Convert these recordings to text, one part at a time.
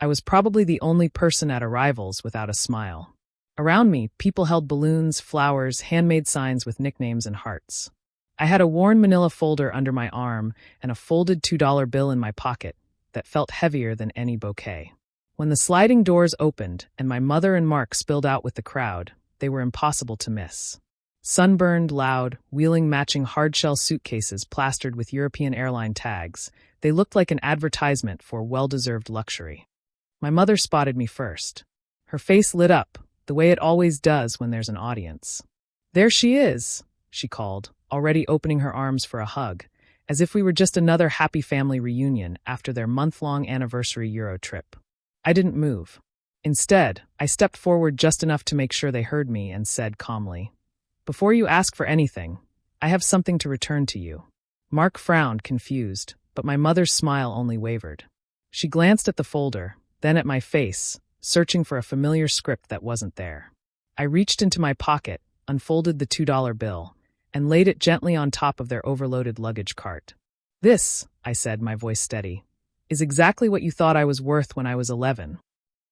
I was probably the only person at arrivals without a smile. Around me, people held balloons, flowers, handmade signs with nicknames and hearts. I had a worn manila folder under my arm and a folded $2 bill in my pocket that felt heavier than any bouquet. When the sliding doors opened and my mother and Mark spilled out with the crowd, they were impossible to miss. Sunburned, loud, wheeling matching hardshell suitcases plastered with European airline tags, they looked like an advertisement for well-deserved luxury. My mother spotted me first. Her face lit up, the way it always does when there's an audience. "There she is," she called, already opening her arms for a hug, as if we were just another happy family reunion after their month-long anniversary Euro trip. I didn't move. Instead, I stepped forward just enough to make sure they heard me and said calmly, "Before you ask for anything, I have something to return to you." Mark frowned, confused, but my mother's smile only wavered. She glanced at the folder, then at my face, searching for a familiar script that wasn't there. I reached into my pocket, unfolded the $2 bill, and laid it gently on top of their overloaded luggage cart. "This," I said, my voice steady, "is exactly what you thought I was worth when I was 11.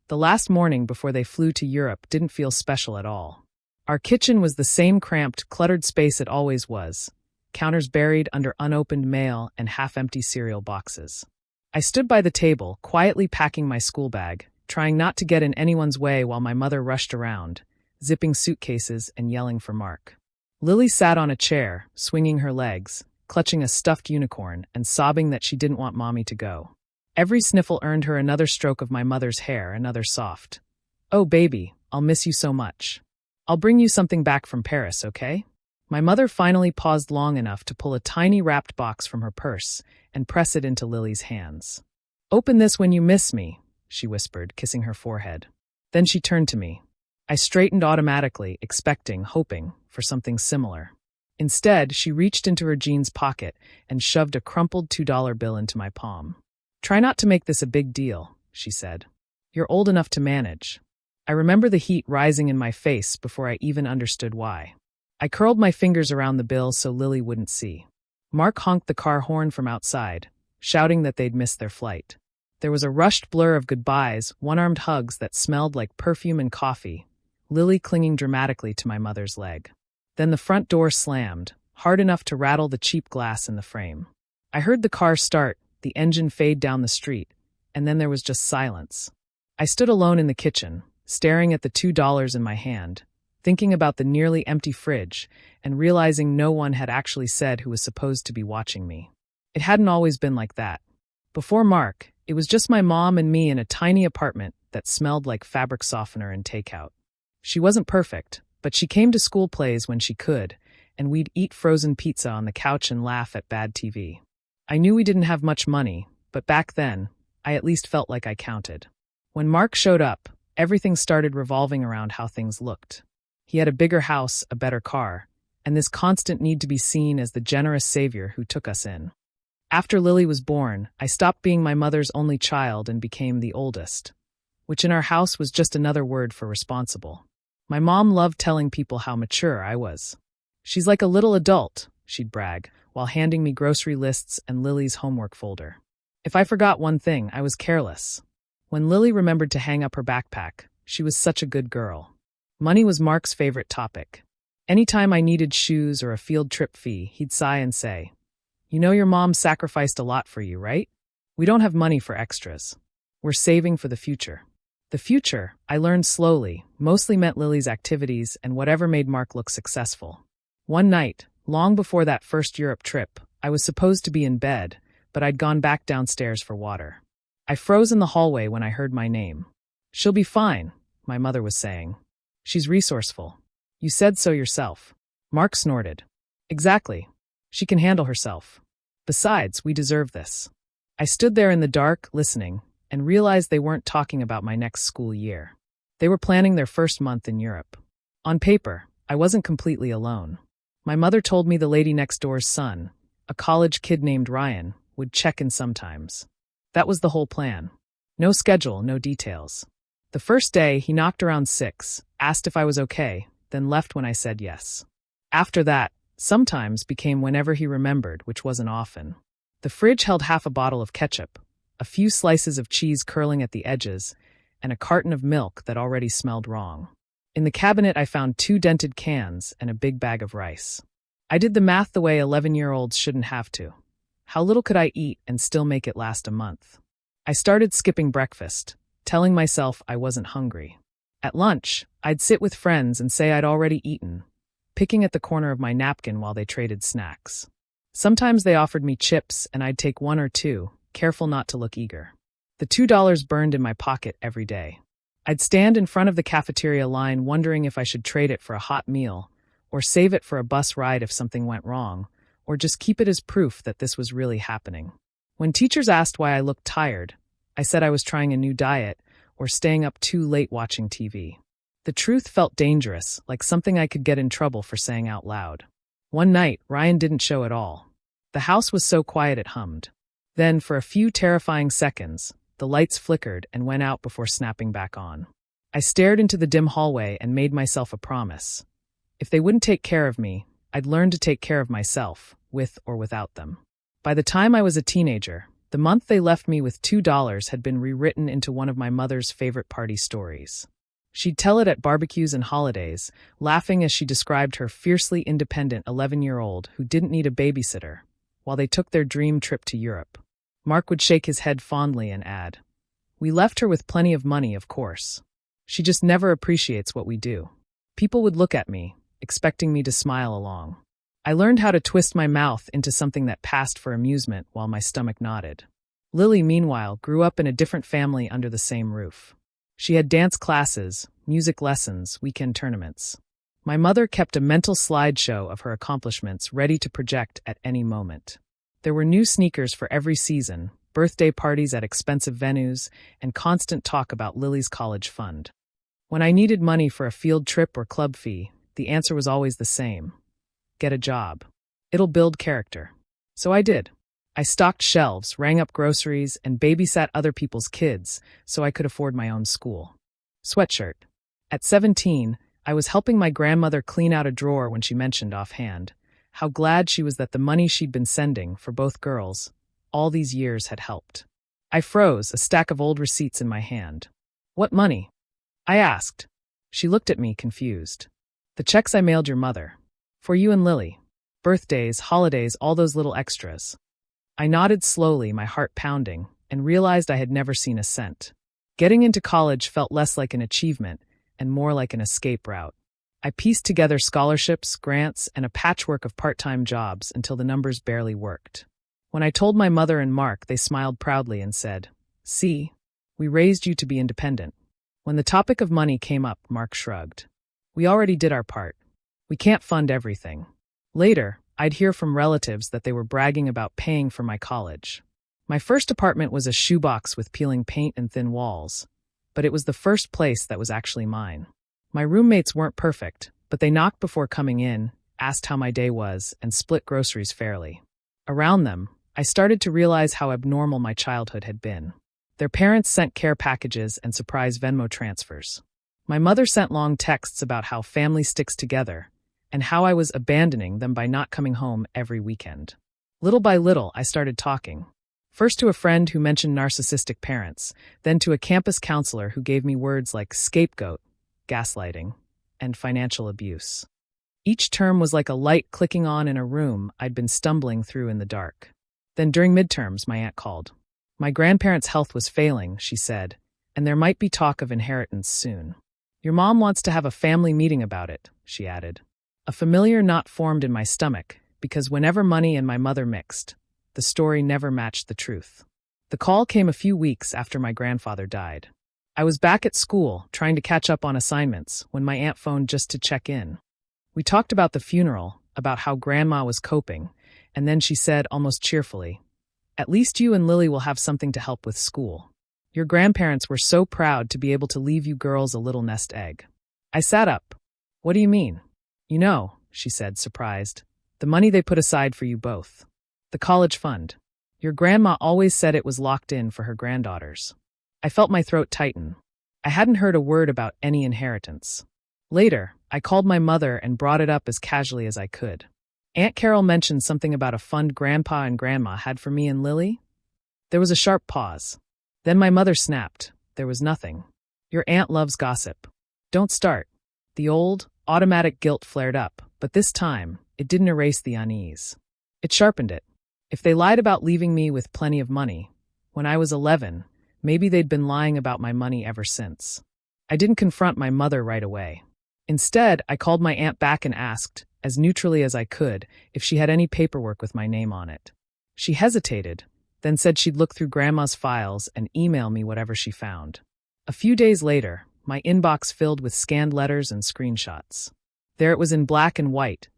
The last morning before they flew to Europe didn't feel special at all. Our kitchen was the same cramped, cluttered space it always was, counters buried under unopened mail and half-empty cereal boxes. I stood by the table, quietly packing my school bag, trying not to get in anyone's way while my mother rushed around, zipping suitcases and yelling for Mark. Lily sat on a chair, swinging her legs, clutching a stuffed unicorn and sobbing that she didn't want Mommy to go. Every sniffle earned her another stroke of my mother's hair, another soft, "Oh, baby, I'll miss you so much. I'll bring you something back from Paris, okay?" My mother finally paused long enough to pull a tiny wrapped box from her purse and press it into Lily's hands. "Open this when you miss me," she whispered, kissing her forehead. Then she turned to me. I straightened automatically, expecting, hoping, for something similar. Instead, she reached into her jeans pocket and shoved a crumpled $2 bill into my palm. "Try not to make this a big deal," she said. "You're old enough to manage." I remember the heat rising in my face before I even understood why. I curled my fingers around the bill so Lily wouldn't see. Mark honked the car horn from outside, shouting that they'd missed their flight. There was a rushed blur of goodbyes, one-armed hugs that smelled like perfume and coffee, Lily clinging dramatically to my mother's leg. Then the front door slammed, hard enough to rattle the cheap glass in the frame. I heard the car start, the engine fade down the street, and then there was just silence. I stood alone in the kitchen, staring at the $2 in my hand, thinking about the nearly empty fridge, and realizing no one had actually said who was supposed to be watching me. It hadn't always been like that. Before Mark, it was just my mom and me in a tiny apartment that smelled like fabric softener and takeout. She wasn't perfect, but she came to school plays when she could, and we'd eat frozen pizza on the couch and laugh at bad TV. I knew we didn't have much money, but back then, I at least felt like I counted. When Mark showed up, everything started revolving around how things looked. He had a bigger house, a better car, and this constant need to be seen as the generous savior who took us in. After Lily was born, I stopped being my mother's only child and became the oldest, which in our house was just another word for responsible. My mom loved telling people how mature I was. "She's like a little adult," she'd brag, while handing me grocery lists and Lily's homework folder. If I forgot one thing, I was careless. When Lily remembered to hang up her backpack, she was such a good girl. Money was Mark's favorite topic. Anytime I needed shoes or a field trip fee, he'd sigh and say, "You know your mom sacrificed a lot for you, right? We don't have money for extras. We're saving for the future." The future, I learned slowly, mostly meant Lily's activities and whatever made Mark look successful. One night, long before that first Europe trip, I was supposed to be in bed, but I'd gone back downstairs for water. I froze in the hallway when I heard my name. "She'll be fine," my mother was saying. "She's resourceful. You said so yourself." Mark snorted. "Exactly. She can handle herself. Besides, we deserve this." I stood there in the dark, listening, and realized they weren't talking about my next school year. They were planning their first month in Europe. On paper, I wasn't completely alone. My mother told me the lady next door's son, a college kid named Ryan, would check in sometimes. That was the whole plan. No schedule, no details. The first day, he knocked around 6, asked if I was okay, then left when I said yes. After that, sometimes became whenever he remembered, which wasn't often. The fridge held half a bottle of ketchup, a few slices of cheese curling at the edges, and a carton of milk that already smelled wrong. In the cabinet, I found 2 dented cans and a big bag of rice. I did the math the way 11-year-olds shouldn't have to. How little could I eat and still make it last a month? I started skipping breakfast, telling myself I wasn't hungry. At lunch, I'd sit with friends and say I'd already eaten, picking at the corner of my napkin while they traded snacks. Sometimes they offered me chips and I'd take 1 or 2, careful not to look eager. The $2 burned in my pocket every day. I'd stand in front of the cafeteria line wondering if I should trade it for a hot meal, or save it for a bus ride if something went wrong, or just keep it as proof that this was really happening. When teachers asked why I looked tired, I said I was trying a new diet or staying up too late watching TV. The truth felt dangerous, like something I could get in trouble for saying out loud. One night, Ryan didn't show at all. The house was so quiet it hummed. Then, for a few terrifying seconds, the lights flickered and went out before snapping back on. I stared into the dim hallway and made myself a promise. If they wouldn't take care of me, I'd learn to take care of myself, with or without them. By the time I was a teenager, the month they left me with $2 had been rewritten into one of my mother's favorite party stories. She'd tell it at barbecues and holidays, laughing as she described her fiercely independent 11-year-old who didn't need a babysitter, while they took their dream trip to Europe. Mark would shake his head fondly and add, "We left her with plenty of money, of course. She just never appreciates what we do." People would look at me, expecting me to smile along. I learned how to twist my mouth into something that passed for amusement while my stomach nodded. Lily, meanwhile, grew up in a different family under the same roof. She had dance classes, music lessons, weekend tournaments. My mother kept a mental slideshow of her accomplishments ready to project at any moment. There were new sneakers for every season, birthday parties at expensive venues, and constant talk about Lily's college fund. When I needed money for a field trip or club fee, the answer was always the same. Get a job. It'll build character. So I did. I stocked shelves, rang up groceries, and babysat other people's kids so I could afford my own school. Sweatshirt. At 17, I was helping my grandmother clean out a drawer when she mentioned offhand how glad she was that the money she'd been sending for both girls all these years had helped. I froze, a stack of old receipts in my hand. "What money?" I asked. She looked at me, confused. "The checks I mailed your mother. For you and Lily. Birthdays, holidays, all those little extras." I nodded slowly, my heart pounding, and realized I had never seen a cent. Getting into college felt less like an achievement and more like an escape route. I pieced together scholarships, grants, and a patchwork of part-time jobs until the numbers barely worked. When I told my mother and Mark, they smiled proudly and said, "See, we raised you to be independent." When the topic of money came up, Mark shrugged. "We already did our part. We can't fund everything." Later, I'd hear from relatives that they were bragging about paying for my college. My first apartment was a shoebox with peeling paint and thin walls, but it was the first place that was actually mine. My roommates weren't perfect, but they knocked before coming in, asked how my day was, and split groceries fairly. Around them, I started to realize how abnormal my childhood had been. Their parents sent care packages and surprise Venmo transfers. My mother sent long texts about how family sticks together, and how I was abandoning them by not coming home every weekend. Little by little, I started talking. First to a friend who mentioned narcissistic parents, then to a campus counselor who gave me words like scapegoat, gaslighting, and financial abuse. Each term was like a light clicking on in a room I'd been stumbling through in the dark. Then during midterms, my aunt called. My grandparents' health was failing, she said, and there might be talk of inheritance soon. "Your mom wants to have a family meeting about it," she added. A familiar knot formed in my stomach, because whenever money and my mother mixed, the story never matched the truth. The call came a few weeks after my grandfather died. I was back at school, trying to catch up on assignments, when my aunt phoned just to check in. We talked about the funeral, about how Grandma was coping, and then she said, almost cheerfully, "At least you and Lily will have something to help with school. Your grandparents were so proud to be able to leave you girls a little nest egg." I sat up. "What do you mean?" "You know," she said, surprised, "the money they put aside for you both. The college fund. Your grandma always said it was locked in for her granddaughters." I felt my throat tighten. I hadn't heard a word about any inheritance. Later, I called my mother and brought it up as casually as I could. "Aunt Carol mentioned something about a fund Grandpa and Grandma had for me and Lily?" There was a sharp pause. Then my mother snapped. There was nothing. Your aunt loves gossip. Don't start. The old, automatic guilt flared up, but this time, it didn't erase the unease. It sharpened it. If they lied about leaving me with plenty of money, when I was 11, maybe they'd been lying about my money ever since. I didn't confront my mother right away. Instead, I called my aunt back and asked, as neutrally as I could, if she had any paperwork with my name on it. She hesitated, then said she'd look through Grandma's files and email me whatever she found. A few days later, my inbox filled with scanned letters and screenshots. There it was in black and white,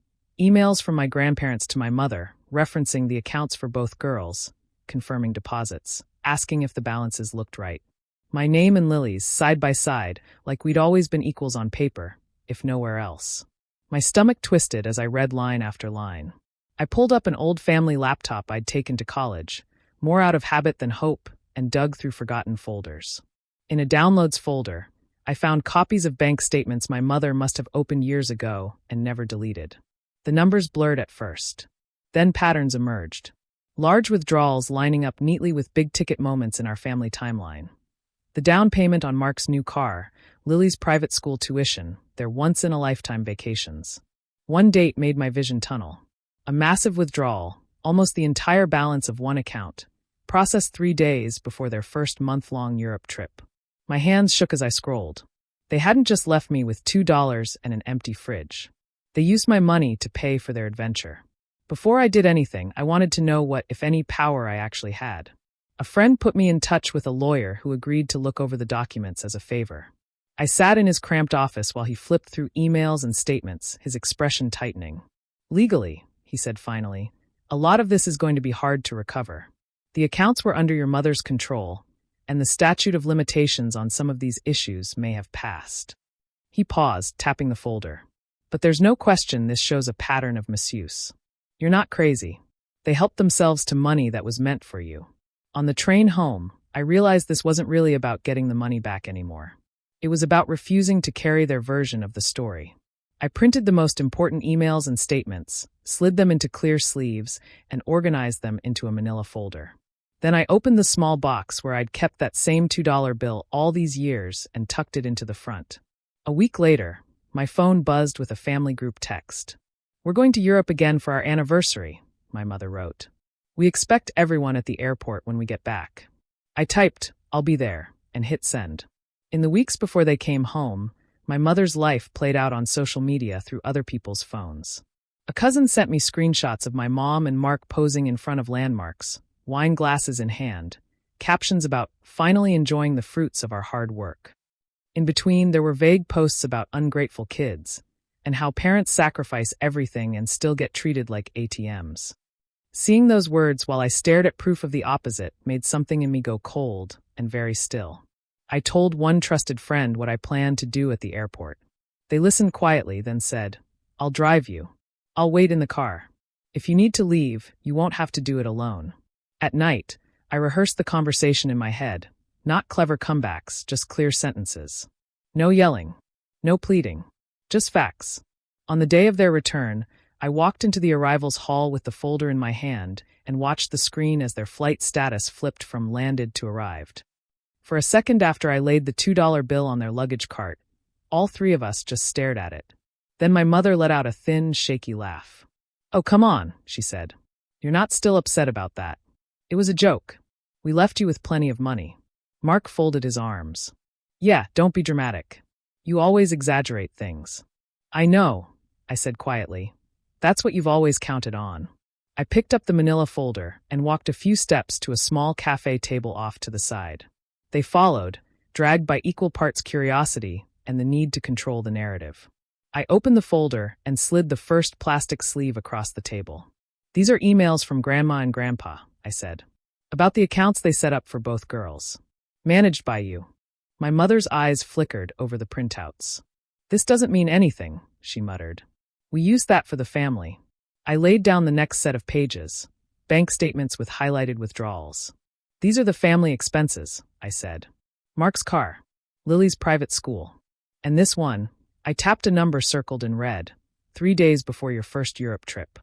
emails from my grandparents to my mother, referencing the accounts for both girls, confirming deposits, asking if the balances looked right. My name and Lily's, side by side, like we'd always been equals on paper, if nowhere else. My stomach twisted as I read line after line. I pulled up an old family laptop I'd taken to college, more out of habit than hope, and dug through forgotten folders. In a downloads folder, I found copies of bank statements my mother must have opened years ago and never deleted. The numbers blurred at first. Then patterns emerged. Large withdrawals lining up neatly with big-ticket moments in our family timeline. The down payment on Mark's new car, Lily's private school tuition, their once-in-a-lifetime vacations. One date made my vision tunnel. A massive withdrawal, almost the entire balance of one account, processed 3 days before their first month-long Europe trip. My hands shook as I scrolled. They hadn't just left me with $2 and an empty fridge. They used my money to pay for their adventure. Before I did anything, I wanted to know what, if any, power I actually had. A friend put me in touch with a lawyer who agreed to look over the documents as a favor. I sat in his cramped office while he flipped through emails and statements, his expression tightening. Legally, he said finally, a lot of this is going to be hard to recover. The accounts were under your mother's control, and the statute of limitations on some of these issues may have passed. He paused, tapping the folder. But there's no question this shows a pattern of misuse. You're not crazy. They helped themselves to money that was meant for you. On the train home, I realized this wasn't really about getting the money back anymore. It was about refusing to carry their version of the story. I printed the most important emails and statements, slid them into clear sleeves, and organized them into a manila folder. Then I opened the small box where I'd kept that same $2 bill all these years and tucked it into the front. A week later, my phone buzzed with a family group text. We're going to Europe again for our anniversary, my mother wrote. We expect everyone at the airport when we get back. I typed, I'll be there, and hit send. In the weeks before they came home, my mother's life played out on social media through other people's phones. A cousin sent me screenshots of my mom and Mark posing in front of landmarks, wine glasses in hand, captions about finally enjoying the fruits of our hard work. In between, there were vague posts about ungrateful kids, and how parents sacrifice everything and still get treated like ATMs. Seeing those words while I stared at proof of the opposite made something in me go cold and very still. I told one trusted friend what I planned to do at the airport. They listened quietly, then said, I'll drive you. I'll wait in the car. If you need to leave, you won't have to do it alone. At night, I rehearsed the conversation in my head. Not clever comebacks, just clear sentences. No yelling. No pleading. Just facts. On the day of their return, I walked into the arrivals hall with the folder in my hand and watched the screen as their flight status flipped from landed to arrived. For a second after I laid the $2 bill on their luggage cart, all three of us just stared at it. Then my mother let out a thin, shaky laugh. Oh, come on, she said. You're not still upset about that. It was a joke. We left you with plenty of money. Mark folded his arms. Yeah, don't be dramatic. You always exaggerate things. I know, I said quietly. That's what you've always counted on. I picked up the manila folder and walked a few steps to a small cafe table off to the side. They followed, dragged by equal parts curiosity and the need to control the narrative. I opened the folder and slid the first plastic sleeve across the table. These are emails from Grandma and Grandpa, I said. About the accounts they set up for both girls. Managed by you. My mother's eyes flickered over the printouts. This doesn't mean anything, she muttered. We used that for the family. I laid down the next set of pages, bank statements with highlighted withdrawals. These are the family expenses, I said. Mark's car, Lily's private school. And this one, I tapped a number circled in red, 3 days before your first Europe trip.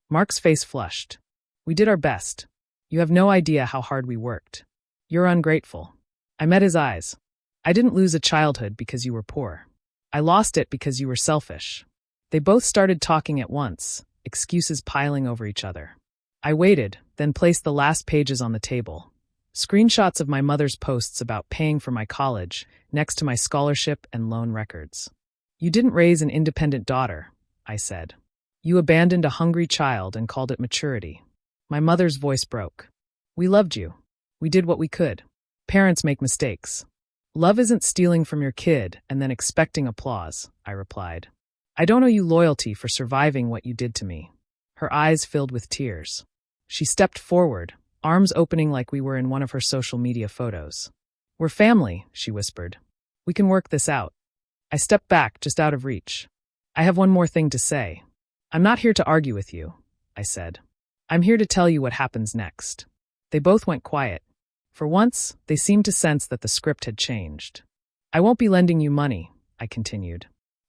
Mark's face flushed. We did our best. You have no idea how hard we worked. You're ungrateful. I met his eyes. I didn't lose a childhood because you were poor. I lost it because you were selfish. They both started talking at once, excuses piling over each other. I waited, then placed the last pages on the table. Screenshots of my mother's posts about paying for my college, next to my scholarship and loan records. You didn't raise an independent daughter, I said. You abandoned a hungry child and called it maturity. My mother's voice broke. We loved you. We did what we could. Parents make mistakes. Love isn't stealing from your kid and then expecting applause, I replied. I don't owe you loyalty for surviving what you did to me. Her eyes filled with tears. She stepped forward, arms opening like we were in one of her social media photos. We're family, she whispered. We can work this out. I stepped back, just out of reach. I have one more thing to say. I'm not here to argue with you, I said. I'm here to tell you what happens next. They both went quiet. For once, they seemed to sense that the script had changed. I won't be lending you money, I continued.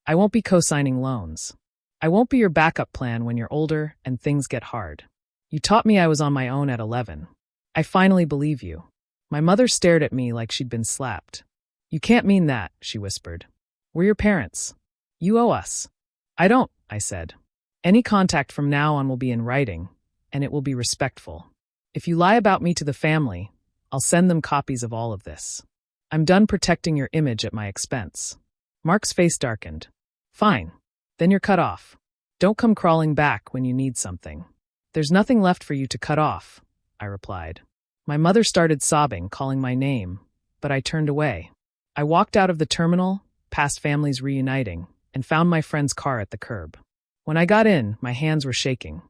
I won't be co-signing loans. I won't be your backup plan when you're older and things get hard. You taught me I was on my own at 11. I finally believe you. My mother stared at me like she'd been slapped. You can't mean that, she whispered. We're your parents. You owe us. I don't, I said. Any contact from now on will be in writing, and it will be respectful. If you lie about me to the family, I'll send them copies of all of this. I'm done protecting your image at my expense. Mark's face darkened. Fine. Then you're cut off. Don't come crawling back when you need something. There's nothing left for you to cut off, I replied. My mother started sobbing, calling my name, but I turned away. I walked out of the terminal, past families reuniting, and found my friend's car at the curb. When I got in, my hands were shaking.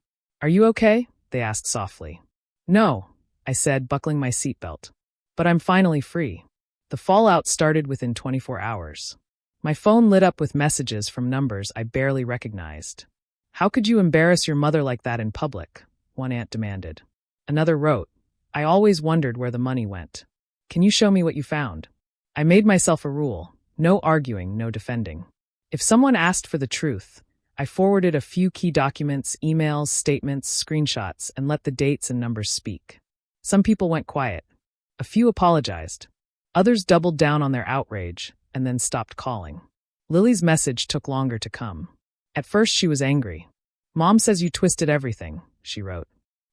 Are you okay? They asked softly. No, I said, buckling my seatbelt. But I'm finally free. The fallout started within 24 hours. My phone lit up with messages from numbers I barely recognized. How could you embarrass your mother like that in public? One aunt demanded. Another wrote, I always wondered where the money went. Can you show me what you found? I made myself a rule. No arguing, no defending. If someone asked for the truth, I forwarded a few key documents, emails, statements, screenshots, and let the dates and numbers speak. Some people went quiet. A few apologized. Others doubled down on their outrage and then stopped calling. Lily's message took longer to come. At first she was angry. Mom says you twisted everything, she wrote.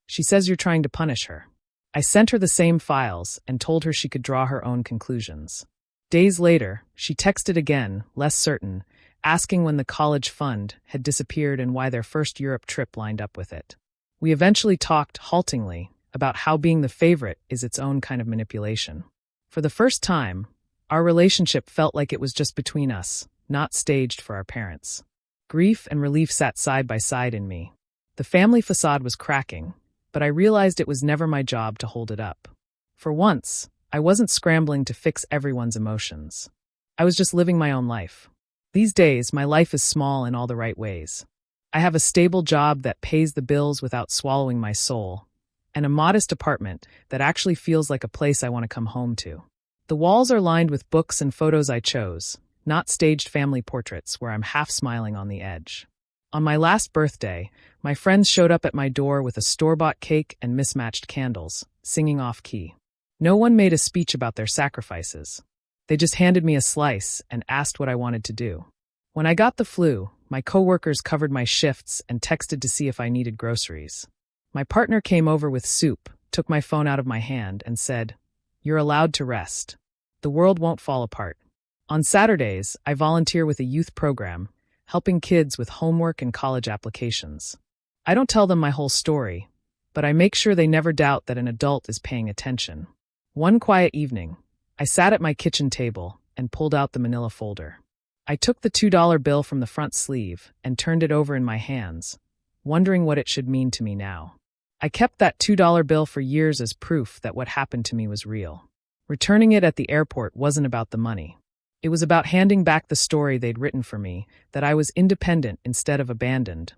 She says you're trying to punish her. I sent her the same files and told her she could draw her own conclusions. Days later, she texted again, less certain, asking when the college fund had disappeared and why their first Europe trip lined up with it. We eventually talked, haltingly, about how being the favorite is its own kind of manipulation. For the first time, our relationship felt like it was just between us, not staged for our parents. Grief and relief sat side by side in me. The family facade was cracking, but I realized it was never my job to hold it up. For once, I wasn't scrambling to fix everyone's emotions. I was just living my own life. These days, my life is small in all the right ways. I have a stable job that pays the bills without swallowing my soul, and a modest apartment that actually feels like a place I want to come home to. The walls are lined with books and photos I chose, not staged family portraits where I'm half smiling on the edge. On my last birthday, my friends showed up at my door with a store-bought cake and mismatched candles, singing off-key. No one made a speech about their sacrifices. They just handed me a slice and asked what I wanted to do. When I got the flu, my coworkers covered my shifts and texted to see if I needed groceries. My partner came over with soup, took my phone out of my hand, and said, "You're allowed to rest. The world won't fall apart." On Saturdays, I volunteer with a youth program, helping kids with homework and college applications. I don't tell them my whole story, but I make sure they never doubt that an adult is paying attention. One quiet evening, I sat at my kitchen table and pulled out the manila folder. I took the $2 bill from the front sleeve and turned it over in my hands, wondering what it should mean to me now. I kept that $2 bill for years as proof that what happened to me was real. Returning it at the airport wasn't about the money. It was about handing back the story they'd written for me, that I was independent instead of abandoned,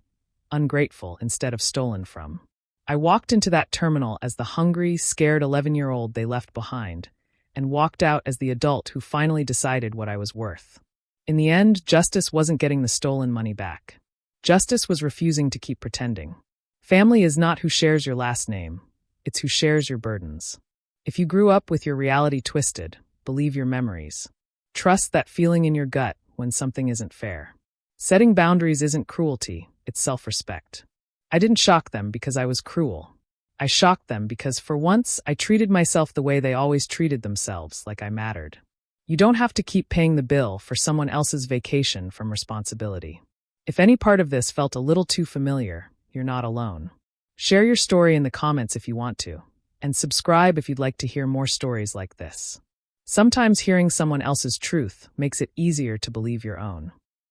ungrateful instead of stolen from. I walked into that terminal as the hungry, scared 11-year-old they left behind, and walked out as the adult who finally decided what I was worth. In the end, justice wasn't getting the stolen money back. Justice was refusing to keep pretending. Family is not who shares your last name. it's who shares your burdens. If you grew up with your reality twisted, believe your memories. Trust that feeling in your gut when something isn't fair. Setting boundaries isn't cruelty, it's self-respect. I didn't shock them because I was cruel. I shocked them because for once I treated myself the way they always treated themselves, like I mattered. You don't have to keep paying the bill for someone else's vacation from responsibility. If any part of this felt a little too familiar, you're not alone. Share your story in the comments if you want to, and subscribe if you'd like to hear more stories like this. Sometimes hearing someone else's truth makes it easier to believe your own.